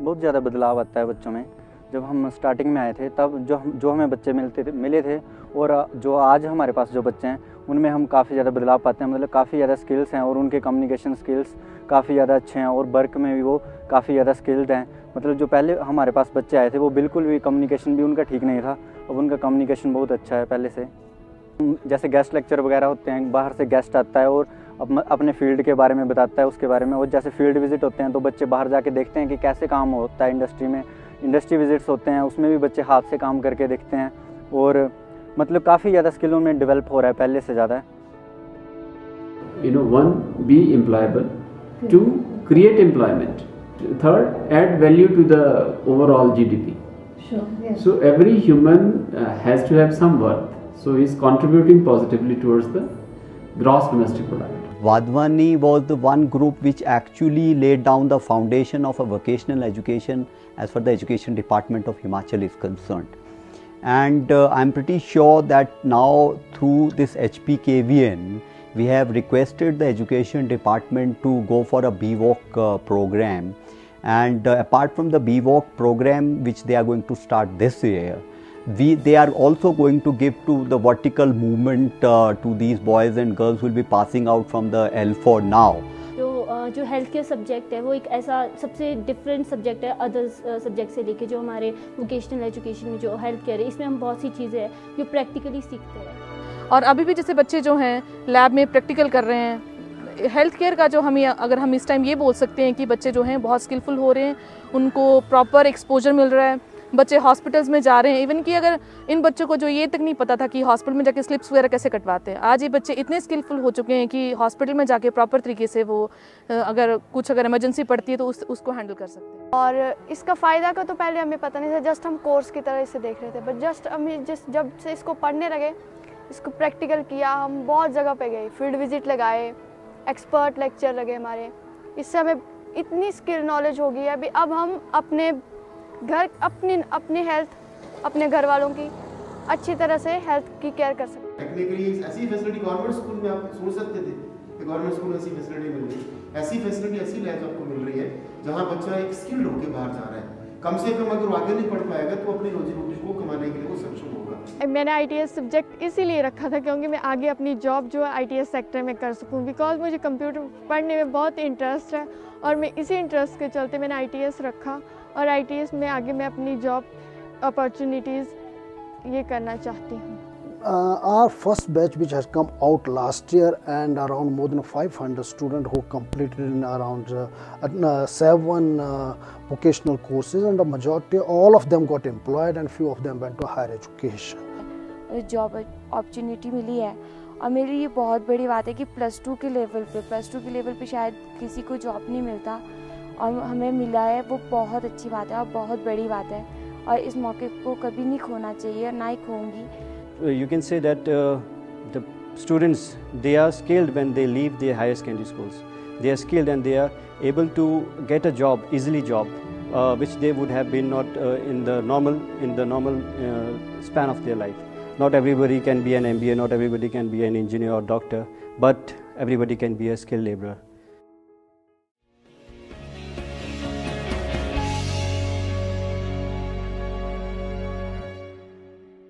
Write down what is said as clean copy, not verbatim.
बहुत ज़्यादा बदलाव आता है बच्चों में। जब हम स्टार्टिंग में आए थे तब जो हमें बच्चे मिले थे और जो आज हमारे पास जो बच्चे हैं उनमें हम काफ़ी ज़्यादा बदलाव पाते हैं। मतलब काफ़ी ज़्यादा स्किल्स हैं और उनके कम्युनिकेशन स्किल्स काफ़ी ज़्यादा अच्छे हैं और वर्क में भी वो काफ़ी ज़्यादा स्किल्ड हैं। मतलब जो पहले हमारे पास बच्चे आए थे वो बिल्कुल भी कम्युनिकेशन भी उनका ठीक नहीं था, अब उनका कम्युनिकेशन बहुत अच्छा है पहले से। जैसे गेस्ट लेक्चर वगैरह होते हैं, बाहर से गेस्ट आता है और अपने फील्ड के बारे में बताता है उसके बारे में। और जैसे फील्ड विजिट होते हैं तो बच्चे बाहर जाके देखते हैं कि कैसे काम होता है इंडस्ट्री में। इंडस्ट्री विजिट्स होते हैं उसमें भी बच्चे हाथ से काम करके देखते हैं और मतलब काफ़ी ज़्यादा स्किलों में डेवलप हो रहा है पहले से ज़्यादा। One, be employable. Two, create employment. Third, add value to the overall GDP. Sure. Yes. So every human has to have some worth. So he's contributing positively towards the gross domestic product. Vadhvani was the one group which actually laid down the foundation of a vocational education as far as the education department of Himachal is concerned. And I'm pretty sure that now through this HPKVN, we have requested the education department to go for a BVOC program. And apart from the BVOC program which they are going to start this year, they are also going to give to the vertical movement to these boys and girls who will be passing out from the L4 now. जो health care subject है वो एक ऐसा सबसे different subject है others subject से लेके। जो हमारे वोकेशनल एजुकेशन में जो हेल्थ केयर है इसमें हम बहुत सी चीज़ें हैं जो प्रैक्टिकली सीखते हैं। और अभी भी जैसे बच्चे जो हैं लैब में प्रैक्टिकल कर रहे हैं। हेल्थ केयर का जो अगर हम इस टाइम ये बोल सकते हैं कि बच्चे जो हैं बहुत स्किलफुल हो रहे हैं, उनको प्रॉपर एक्सपोजर मिल रहा है, बच्चे हॉस्पिटल्स में जा रहे हैं। इवन कि अगर इन बच्चों को जो ये तक नहीं पता था कि हॉस्पिटल में जाके स्लिप्स वगैरह कैसे कटवाते हैं, आज ये बच्चे इतने स्किलफुल हो चुके हैं कि हॉस्पिटल में जाके प्रॉपर तरीके से वो अगर इमरजेंसी पड़ती है तो उसको हैंडल कर सकते हैं। और इसका फ़ायदा का तो पहले हमें पता नहीं था, जस्ट हम कोर्स की तरह इसे देख रहे थे। बट जस्ट हमें जब से इसको पढ़ने लगे, इसको प्रैक्टिकल किया, हम बहुत जगह पे गए, फील्ड विजिट लगाए, एक्सपर्ट लेक्चर लगे हमारे। इससे हमें इतनी स्किल नॉलेज हो गई है अभी। अब हम अपने हेल्थ, अपने घर वालों की अच्छी तरह से हेल्थ की केयर कर सकते हैं। टेक्निकली ऐसी फैसिलिटी गवर्नमेंट स्कूल में आप सोच सकते थे कि गवर्नमेंट स्कूल में ऐसी फैसिलिटी मिल रही है। ऐसी फैसिलिटी, ऐसी लैब आपको मिल रही है जहां बच्चा एक स्किल्ड होकर बाहर जा रहा है। कम से कम अगर आगे नहीं पढ़ पाएगा तो अपनी रोजी रोटी को कमाने के लिए वो सक्षम होगा। मैंने ITS सब्जेक्ट इसीलिए रखा था क्योंकि मैं आगे अपनी जॉब जो है ITS सेक्टर में कर सकूं। बिकॉज मुझे कंप्यूटर पढ़ने में बहुत इंटरेस्ट है और मैं इसी इंटरेस्ट के चलते मैंने ITS रखा और ITS में आगे मैं अपनी जॉब अपॉर्चुनिटीज़ ये करना चाहती हूँ। Our first batch which has come out last year and around more than 500 students who completed in around 7 vocational courses, and the majority, all of them got employed and few of them went to higher education. Job opportunity मिली है और मेरे लिए बहुत बड़ी बात है कि प्लस टू के लेवल पे शायद किसी को जॉब नहीं मिलता और हमें मिला है, वो बहुत अच्छी बात है और बहुत बड़ी बात है और इस मौके को कभी नहीं खोना चाहिए और ना ही खोऊंगी। You can say that the students, they are skilled when they leave their higher secondary schools. They are skilled and they are able to get a job, easily job, which they would have been not in the normal span of their life. Not everybody can be an MBA, not everybody can be an engineer or doctor, but everybody can be a skilled laborer.